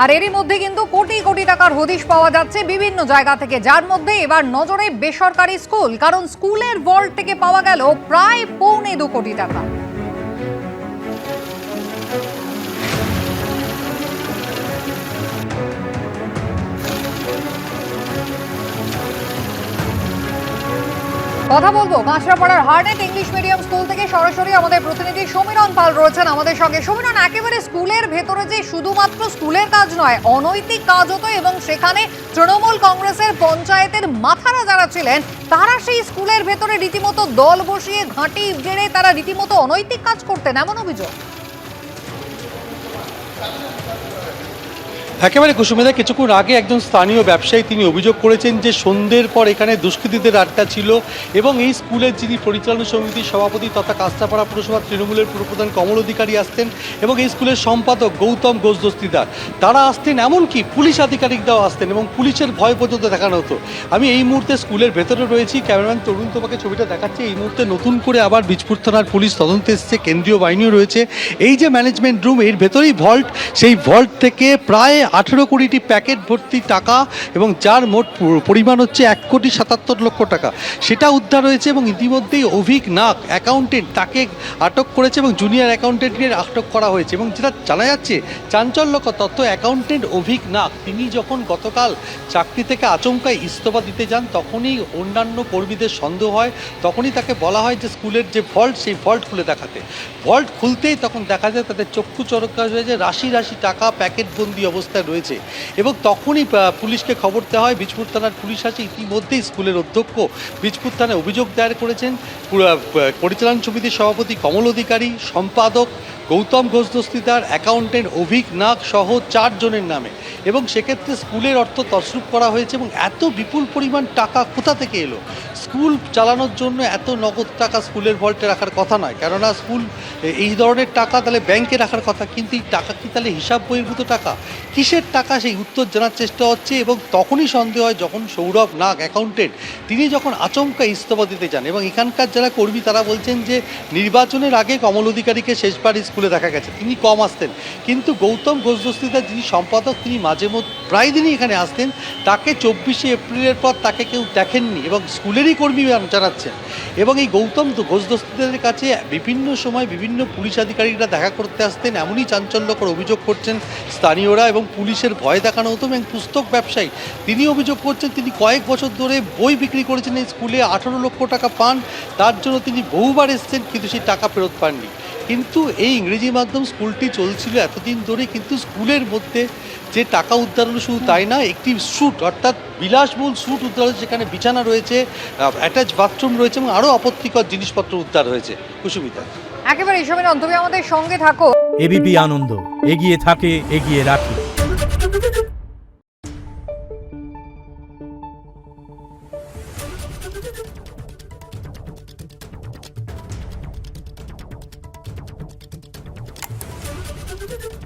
আর এরই মধ্যে কিন্তু কোটি কোটি টাকার হদিশ পাওয়া যাচ্ছে বিভিন্ন জায়গা থেকে, যার মধ্যে এবার নজরে বেসরকারি স্কুল। কারণ স্কুলের ভল্ট থেকে পাওয়া গেল প্রায় 2.25 কোটি টাকা। কথা বলবো কাঁচরাপাড়ার হার্নেট ইংলিশ মিডিয়াম স্কুল থেকে সরাসরি আমাদের প্রতিনিধি সমীরণ পাল রয়েছেন আমাদের সঙ্গে। সমীরণ, একেবারে স্কুলের ভেতরে যে শুধুমাত্র স্কুলের কাজ নয়, অনৈতিক কাজ হতো এবং সেখানে তৃণমূল কংগ্রেসের পঞ্চায়েতের মাথারা যারা ছিলেন তারা সেই স্কুলের ভেতরে রীতিমতো দল বসিয়ে ঘাঁটি গেড়ে তারা রীতিমতো অনৈতিক কাজ করতেন, এমন অভিযোগ। একেবারে কুসুমিদা, কিছুক্ষণ আগে একজন স্থানীয় ব্যবসায়ী তিনি অভিযোগ করেছেন যে সন্ধ্যের পর এখানে দুষ্কৃতীদের আড্ডা ছিল এবং এই স্কুলের যিনি পরিচালনা সমিতির সভাপতি তথা কাঁচরাপাড়া পুরসভা তৃণমূলের পুরপ্রধান কমল অধিকারী আসতেন এবং এই স্কুলের সম্পাদক গৌতম ঘোষ দস্তিদার তারা আসতেন, এমনকি পুলিশ আধিকারিকরাও আসতেন এবং পুলিশের ভয় পর্যন্ত দেখানো হতো। আমি এই মুহূর্তে স্কুলের ভেতরে রয়েছি, ক্যামেরাম্যান তরুণ তোমাকে ছবিটা দেখাচ্ছে। এই মুহূর্তে নতুন করে আবার বীজপুর থানার পুলিশ তদন্তে এসছে, কেন্দ্রীয় বাহিনীও রয়েছে। এই যে ম্যানেজমেন্ট রুম, এর ভেতরেই ভল্ট, সেই ভল্ট থেকে প্রায় 18 কোটিটি প্যাকেট ভর্তি টাকা এবং যার মোট পরিমাণ হচ্ছে 1,77,00,000 টাকা, সেটা উদ্ধার হয়েছে। এবং ইতিমধ্যেই অভিক নাগ অ্যাকাউন্টেন্ট তাকে আটক করেছে এবং জুনিয়র অ্যাকাউন্টেন্টকে আটক করা হয়েছে। এবং যেটা জানা যাচ্ছে চাঞ্চল্যকর তথ্য, অ্যাকাউন্টেন্ট অভিক নাগ তিনি যখন গতকাল চাকরি থেকে আচমকাই ইস্তফা দিতে যান তখনই অন্যান্য কর্মীদের সন্দেহ হয়, তখনই তাকে বলা হয় যে স্কুলের যে ভল্ট সেই ভল্ট খুলে দেখাতে। ভল্ট খুলতেই তখন দেখা যায় তাদের চক্ষু চরকা হয়ে যায়, রাশি রাশি টাকা প্যাকেটবন্দি অবস্থায় রয়েছে। এবং তখনই পুলিশকে খবর দেওয়া হয়, বীজপুর থানার পুলিশ আছে। ইতিমধ্যেই স্কুলের অধ্যক্ষ বীজপুর থানায় অভিযোগ দায়ের করেছেন পরিচালন সমিতির সভাপতি কমল অধিকারী, সম্পাদক গৌতম ঘোষ দস্তিদার, অ্যাকাউন্টেন্ট অভিক নাগ সহ 4 জনের নামে। এবং সেক্ষেত্রে স্কুলের অর্থ তছরূপ করা হয়েছে। এবং এত বিপুল পরিমাণ টাকা কোথা থেকে এলো? স্কুল চালানোর জন্য এত নগদ টাকা স্কুলের ভল্টে রাখার কথা নয়, কেননা স্কুল এই ধরনের টাকা তাহলে ব্যাংকে রাখার কথা, কিন্তু এই টাকা কি তাহলে হিসাব বহির্ভূত টাকা? কিসের টাকা সেই উত্তর জানার চেষ্টা হচ্ছে। এবং তখনই সন্দেহ হয় যখন সৌরভ নাগ অ্যাকাউন্টেন্ট তিনি যখন আচমকা ইস্তফা দিতে যান। এবং এখানকার যারা কর্মী তারা বলছেন যে নির্বাচনের আগে কমল অধিকারীকে শেষবার স্কুলে দেখা গেছে, তিনি কম আসতেন, কিন্তু গৌতম ঘোষ দস্তিদার যিনি সম্পাদক তিনি মাঝে মধ্যে প্রায় দিনই এখানে আসতেন। তাকে 24শে এপ্রিলের পর তাকে কেউ দেখেননি এবং স্কুলেরই কর্মী জানাচ্ছেন। এবং এই গৌতম ঘোষ দস্তিদারের কাছে বিভিন্ন সময় বিভিন্ন পুলিশ আধিকারিকরা দেখা করতে আসতেন, এমনই চাঞ্চল্যকর অভিযোগ করছেন স্থানীয়রা। এবং পুলিশের ভয় দেখানো হতো। এবং পুস্তক ব্যবসায়ী তিনি অভিযোগ করছেন তিনি কয়েক বছর ধরে বই বিক্রি করেছেন এই স্কুলে, 18 লক্ষ টাকা পান, তার জন্য তিনি বহুবার এসেছেন কিন্তু সেই টাকা ফেরত পাননি। কিন্তু এই ইংরেজি মাধ্যম স্কুলটি চলছিল এতদিন ধরে, কিন্তু স্কুলের মধ্যে যে টাকা উদ্ধার হলো শুধু তাই না, একটি স্যুট অর্থাৎ বিলাসবহুল স্যুট উদ্ধার হয়েছে, সেখানে বিছানা রয়েছে, অ্যাটাচ বাথরুম রয়েছে এবং আরও আপত্তিকর জিনিসপত্র উদ্ধার হয়েছে। কুসুমিতা, একেবারে সমীরণ, তুমি আমাদের সঙ্গে থাকো। এবিপি আনন্দ, এগিয়ে থাকে, এগিয়ে রাখে। Thank you.